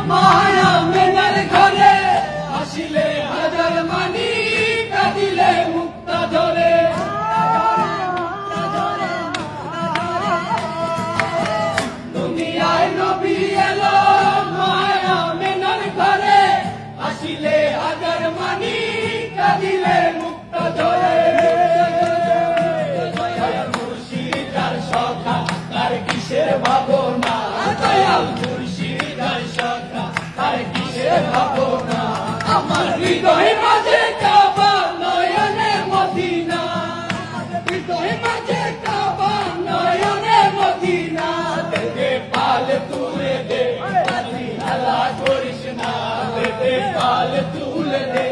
মায়া মেনার ঘরে আসিলে হাজার মানি কাঁদিলে মুক্তা ধরে দুনিয়ায় নবী এলো মায়া মেনার ঘরে আসিলে হাজার মানি কাঁদিলে মুক্তা ধরে মুর্শিদার সখা তার কিসের ভাবনা দয়াল মুর্শিদার সখা তার কিসের ভাবনা আমার হৃদয় মাঝে কাবা নয়নে মদিনা হৃদয় মাঝে কাবা নয়নে মদিনা দে পাল তুলে দে হালা করিস না দে পাল তুলে দে